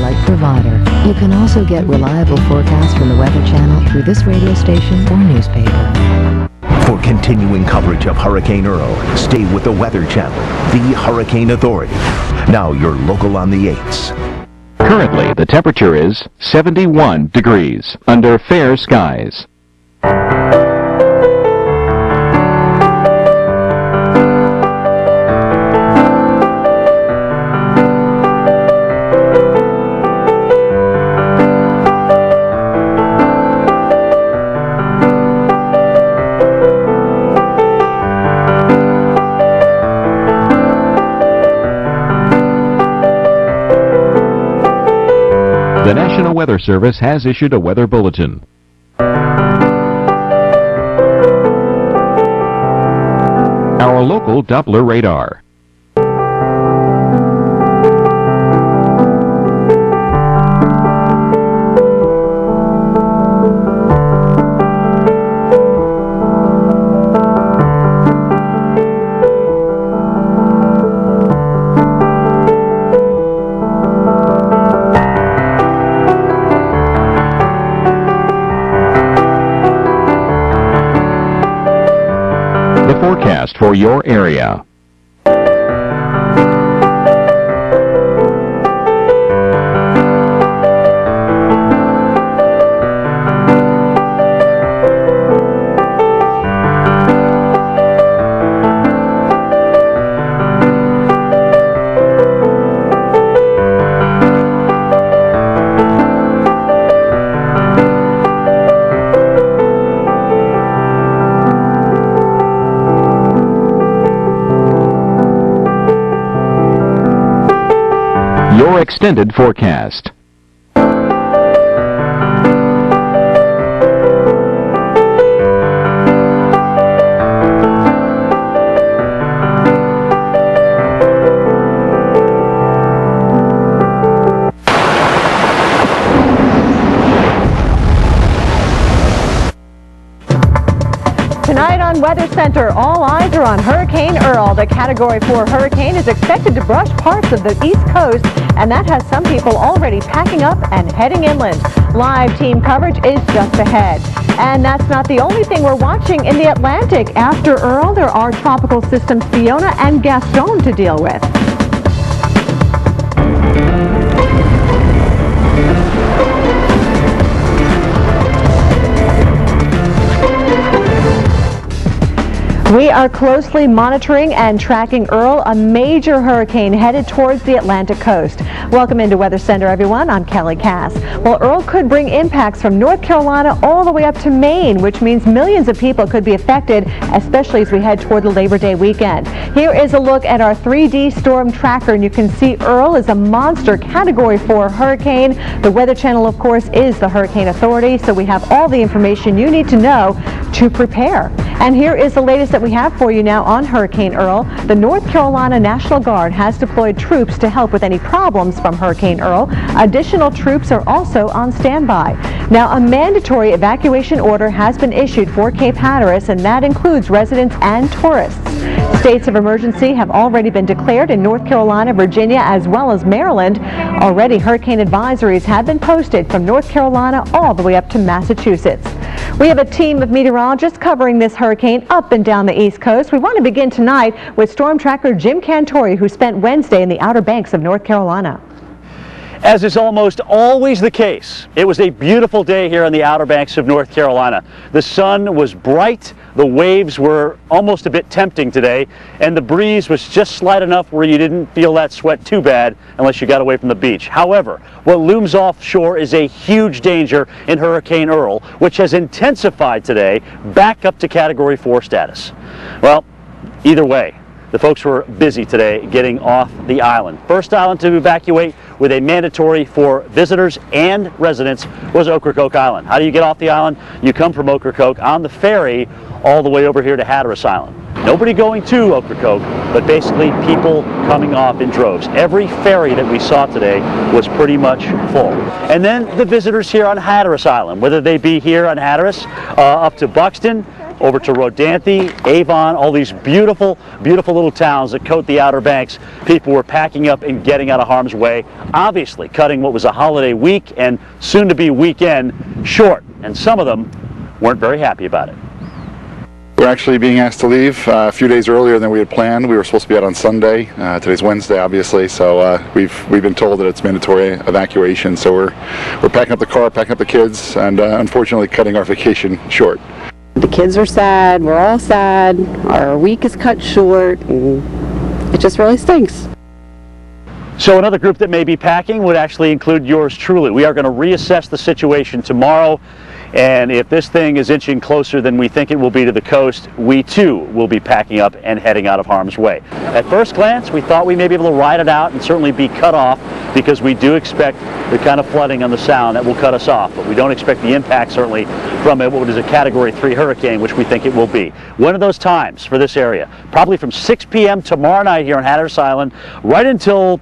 satellite provider. You can also get reliable forecasts from the Weather Channel through this radio station or newspaper. For continuing coverage of Hurricane Earl, stay with the Weather Channel, the Hurricane Authority. Now your local on the 8s. Currently, the temperature is 71 degrees under fair skies. The National Weather Service has issued a weather bulletin. Our local Doppler radar. The forecast for your area. Your extended forecast. Tonight on Weather Center, all eyes are on Hurricane Earl. The Category 4 hurricane is expected to brush parts of the East Coast, and that has some people already packing up and heading inland. Live team coverage is just ahead. And that's not the only thing we're watching in the Atlantic. After Earl, there are tropical systems Fiona and Gaston to deal with. We are closely monitoring and tracking Earl, a major hurricane headed towards the Atlantic coast. Welcome into Weather Center, everyone. I'm Kelly Cass. Well, Earl could bring impacts from North Carolina all the way up to Maine, which means millions of people could be affected, especially as we head toward the Labor Day weekend. Here is a look at our 3D storm tracker, and you can see Earl is a monster Category 4 hurricane. The Weather Channel, of course, is the Hurricane Authority, so we have all the information you need to know to prepare. And here is the latest that we have for you now on Hurricane Earl. The North Carolina National Guard has deployed troops to help with any problems from Hurricane Earl. Additional troops are also on standby. Now, a mandatory evacuation order has been issued for Cape Hatteras, and that includes residents and tourists. States of emergency have already been declared in North Carolina, Virginia, as well as Maryland. Already, hurricane advisories have been posted from North Carolina all the way up to Massachusetts. We have a team of meteorologists covering this hurricane up and down the East Coast. We want to begin tonight with storm tracker Jim Cantori, who spent Wednesday in the Outer Banks of North Carolina. As is almost always the case, it was a beautiful day here on the Outer Banks of North Carolina. The sun was bright, the waves were almost a bit tempting today, and the breeze was just slight enough where you didn't feel that sweat too bad unless you got away from the beach. However, what looms offshore is a huge danger in Hurricane Earl, which has intensified today back up to Category 4 status. Well, either way, the folks were busy today getting off the island. First island to evacuate with a mandatory for visitors and residents was Ocracoke Island. How do you get off the island? You come from Ocracoke on the ferry all the way over here to Hatteras Island. Nobody going to Ocracoke, but basically people coming off in droves. Every ferry that we saw today was pretty much full. And then the visitors here on Hatteras Island, whether they be here on Hatteras up to Buxton, over to Rodanthe, Avon, all these beautiful, beautiful little towns that coat the Outer Banks. People were packing up and getting out of harm's way, obviously cutting what was a holiday week and soon to be weekend short, and some of them weren't very happy about it. We're actually being asked to leave a few days earlier than we had planned. We were supposed to be out on Sunday. Today's Wednesday, obviously, so we've been told that it's mandatory evacuation. So we're packing up the car, packing up the kids, and unfortunately cutting our vacation short. The kids are sad. We're all sad. Our week is cut short, and it just really stinks. So another group that may be packing would actually include yours truly. We are going to reassess the situation tomorrow. And if this thing is inching closer than we think it will be to the coast, we too will be packing up and heading out of harm's way. At first glance, we thought we may be able to ride it out and certainly be cut off, because we do expect the kind of flooding on the Sound that will cut us off. But we don't expect the impact, certainly, from what is a Category 3 hurricane, which we think it will be. One of those times for this area, probably from 6 p.m. tomorrow night here on Hatteras Island, right until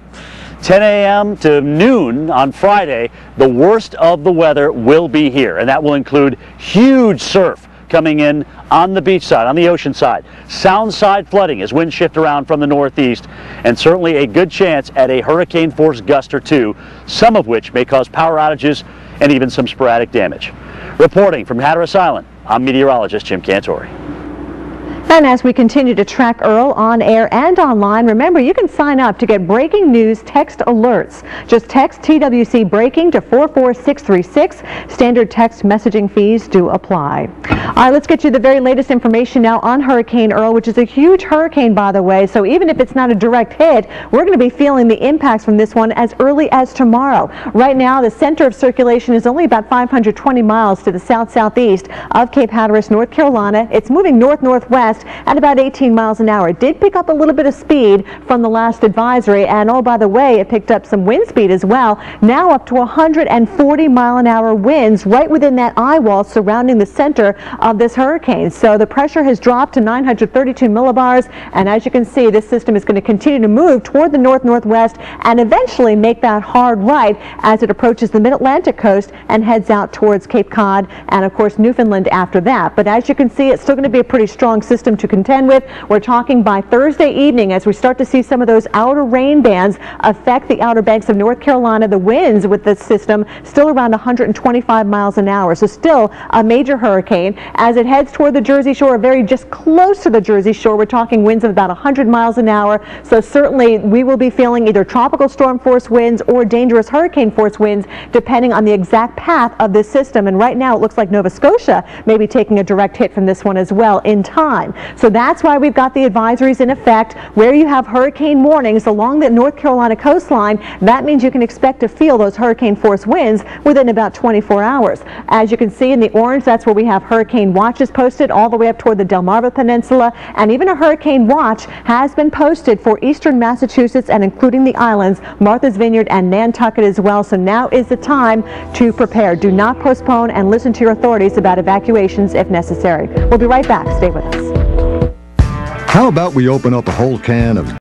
10 a.m. to noon on Friday, the worst of the weather will be here, and that will include huge surf coming in on the beach side, on the ocean side, sound side flooding as winds shift around from the northeast, and certainly a good chance at a hurricane force gust or two, some of which may cause power outages and even some sporadic damage. Reporting from Hatteras Island, I'm meteorologist Jim Cantori. And as we continue to track Earl on air and online, remember you can sign up to get breaking news text alerts. Just text TWC breaking to 44636. Standard text messaging fees do apply. All right, let's get you the very latest information now on Hurricane Earl, which is a huge hurricane, by the way. So even if it's not a direct hit, we're going to be feeling the impacts from this one as early as tomorrow. Right now, the center of circulation is only about 520 miles to the south-southeast of Cape Hatteras, North Carolina. It's moving north-northwest at about 18 miles an hour. It did pick up a little bit of speed from the last advisory, and oh, by the way, it picked up some wind speed as well, now up to 140 mile an hour winds right within that eye wall surrounding the center of this hurricane. So the pressure has dropped to 932 millibars, and as you can see, this system is going to continue to move toward the north-northwest and eventually make that hard right as it approaches the mid-Atlantic coast and heads out towards Cape Cod and of course Newfoundland after that. But as you can see, it's still going to be a pretty strong system to contend with. We're talking by Thursday evening as we start to see some of those outer rain bands affect the Outer Banks of North Carolina. The winds with this system still around 125 miles an hour, so still a major hurricane. As it heads toward the Jersey Shore, just close to the Jersey Shore, we're talking winds of about 100 miles an hour, so certainly we will be feeling either tropical storm force winds or dangerous hurricane force winds depending on the exact path of this system. And right now it looks like Nova Scotia may be taking a direct hit from this one as well in time. So that's why we've got the advisories in effect. Where you have hurricane warnings along the North Carolina coastline, that means you can expect to feel those hurricane force winds within about 24 hours. As you can see in the orange, that's where we have hurricane watches posted all the way up toward the Delmarva Peninsula, and even a hurricane watch has been posted for eastern Massachusetts and including the islands, Martha's Vineyard and Nantucket as well. So now is the time to prepare. Do not postpone and listen to your authorities about evacuations if necessary. We'll be right back. Stay with us. How about we open up a whole can of